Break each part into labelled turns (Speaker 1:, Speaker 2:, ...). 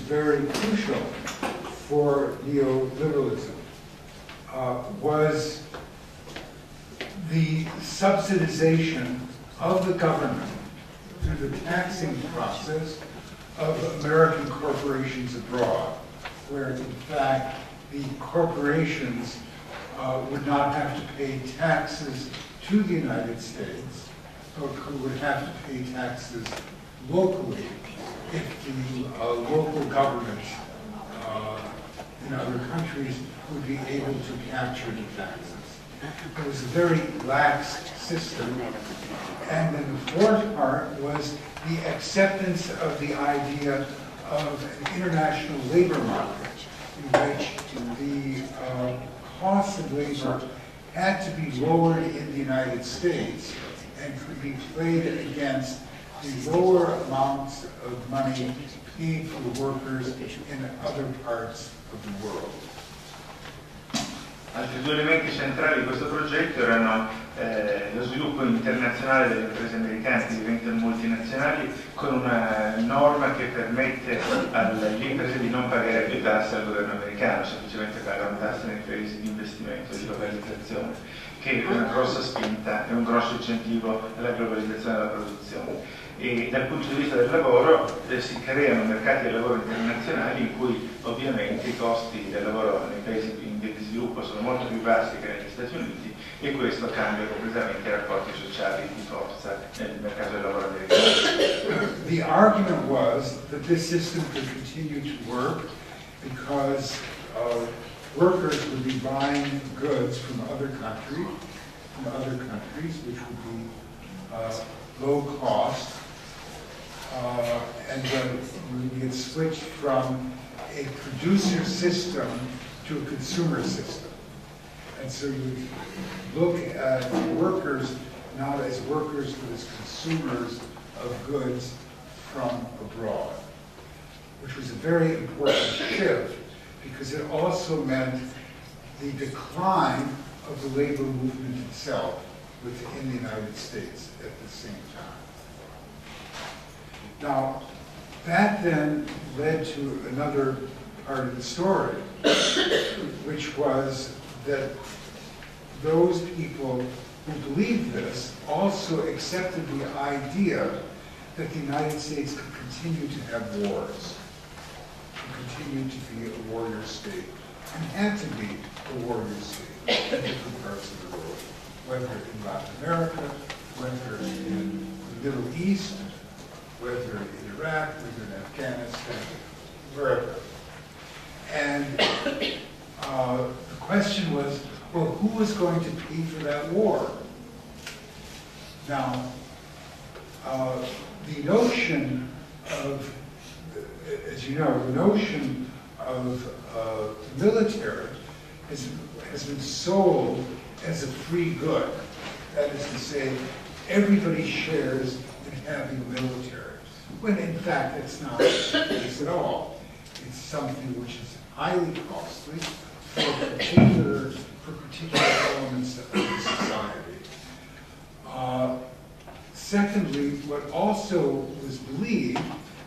Speaker 1: very crucial for neoliberalism was the subsidization of the government through the taxing process of American corporations abroad, where in fact the corporations would not have to pay taxes to the United States, but would have to pay taxes locally if the local governments in other countries would be able to capture the taxes. It was a very lax system. And then the fourth part was the acceptance of the idea of an international labor market in which the cost of labor had to be lowered in the United States and could be played against the lower amounts of money paid for the workers in other parts of the world.
Speaker 2: Altri due elementi centrali di questo progetto erano lo sviluppo internazionale delle imprese americane che diventano multinazionali con una norma che permette alle imprese di non pagare più tasse al governo americano, semplicemente pagano tasse nei paesi di investimento e di localizzazione, che è una grossa spinta e un grosso incentivo alla globalizzazione della produzione. E dal punto di vista del lavoro si creano mercati del lavoro internazionali in cui ovviamente i costi del lavoro nei paesi in via di sviluppo sono molto più bassi che negli Stati Uniti e questo cambia completamente i rapporti sociali di forza nel mercato del lavoro americano.
Speaker 1: The argument was that this system could continue to work because workers would be buying goods from other countries, which would be low cost, and then we get switched from a producer system to a consumer system. And so you look at workers not as workers but as consumers of goods from abroad, which was a very important shift because it also meant the decline of the labor movement itself within the United States at the same time. Now, that then led to another part of the story, which was that those people who believed this also accepted the idea that the United States could continue to have wars, could continue to be a warrior state, and had to be a warrior state in different parts of the world, whether in Latin America, whether in the Middle East, whether in Iraq, whether in Afghanistan, wherever. And the question was, well, who was going to pay for that war? Now, the notion of, as you know, the notion of military has been sold as a free good. That is to say, everybody shares in having a military, when in fact it's not the case at all. It's something which is highly costly for particular elements of the society. Secondly, what also was believed,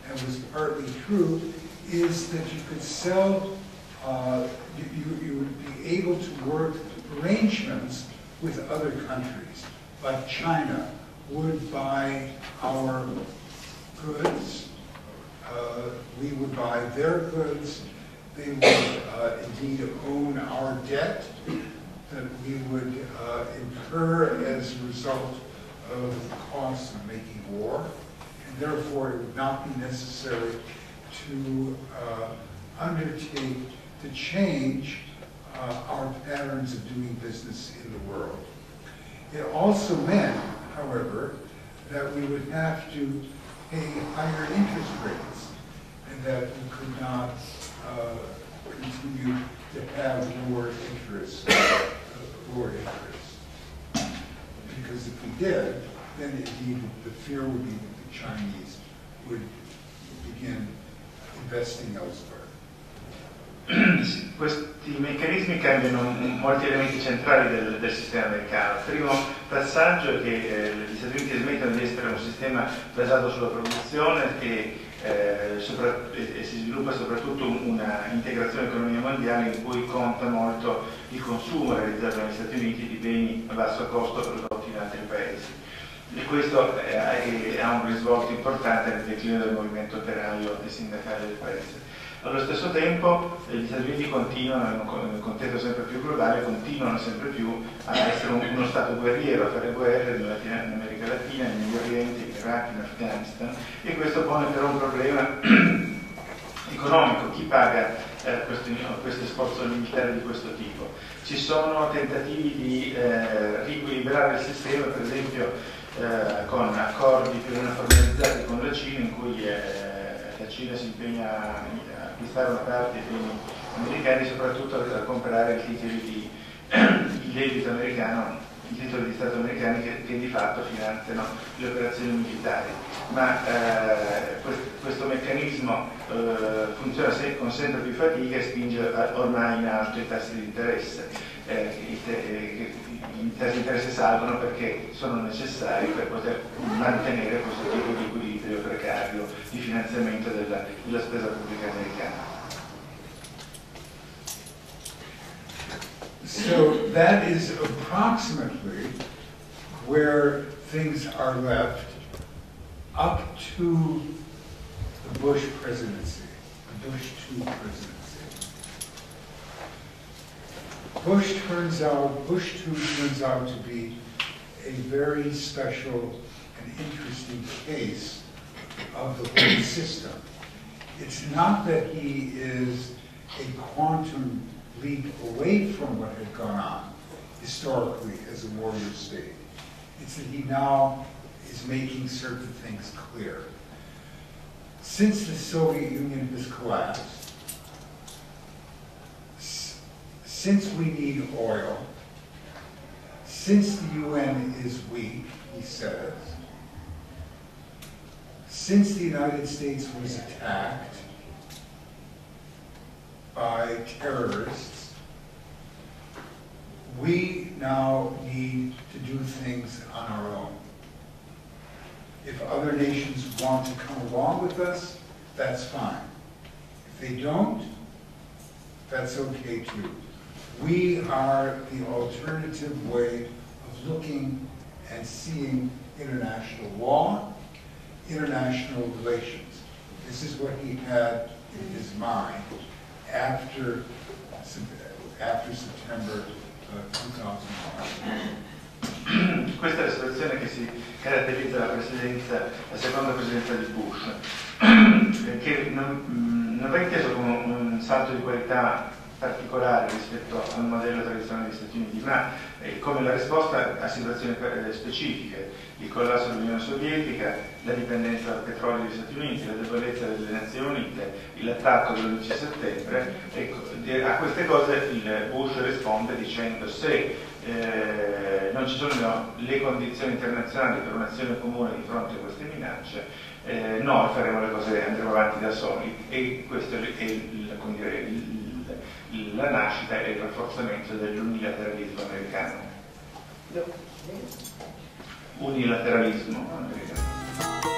Speaker 1: and was partly true, is that you could sell, you would be able to work arrangements with other countries, like China would buy our goods, we would buy their goods, they would indeed own our debt that we would incur as a result of the costs of making war, and therefore it would not be necessary to undertake to change our patterns of doing business in the world. It also meant, however, that we would have to pay higher interest rates, and that we could not continue to have lower interest. Because if we did, then indeed the fear would be that the Chinese would begin investing elsewhere.
Speaker 2: Questi meccanismi cambiano molti elementi centrali del sistema americano. Il primo passaggio è che gli Stati Uniti smettono di essere un sistema basato sulla produzione e e si sviluppa soprattutto una integrazione dell'economia mondiale in cui conta molto il consumo realizzato negli Stati Uniti di beni a basso costo prodotti in altri paesi. E questo ha un risvolto importante nel declino del movimento operaio e sindacale del paese. Allo stesso tempo gli Stati Uniti continuano, in un contesto sempre più globale, continuano sempre più a essere uno Stato guerriero, a fare guerre in America Latina, in Medio Oriente, in Iraq, in Afghanistan, e questo pone però un problema economico. Chi paga questo sforzo militare di questo tipo? Ci sono tentativi di riequilibrare il sistema, per esempio con accordi più o meno formalizzati con la Cina, in cui la Cina si impegna a acquistare una parte dei beni americani, soprattutto a comprare il debito americano, i titoli di Stato americani che di fatto finanziano le operazioni militari. Ma questo meccanismo funziona con sempre più fatica e spinge ormai in alto i tassi di interesse. I tassi di interesse salgono perché sono necessari per poter mantenere questo tipo di equilibrio precario di finanziamento della spesa pubblica americana.
Speaker 1: So that is approximately where things are left up to the Bush presidency, the Bush II presidency. Bush II turns out to be a very special and interesting case of the whole system. It's not that he is a quantum leap away from what had gone on historically as a warrior state. It's that he now is making certain things clear. Since the Soviet Union has collapsed, since we need oil, since the UN is weak, he says, since the United States was attacked by terrorists, we now need to do things on our own. If other nations want to come along with us, that's fine. If they don't, that's okay too. We are the alternative way of looking and seeing international law, international relations. This is what he had in his mind after September 2001.
Speaker 2: Questa è la situazione che si caratterizza la seconda presidenza di Bush, che non va inteso come un salto di qualità particolare rispetto al modello tradizionale degli Stati Uniti, ma come la risposta a situazioni specifiche: il collasso dell'Unione Sovietica, la dipendenza dal petrolio degli Stati Uniti, la debolezza delle Nazioni Unite, l'attacco dell'11 settembre. A queste cose il Bush risponde dicendo: se non ci sono le condizioni internazionali per un'azione comune di fronte a queste minacce, noi faremo le cose, andremo avanti da soli. E questo è la nascita e il rafforzamento dell'unilateralismo americano. Unilateralismo americano.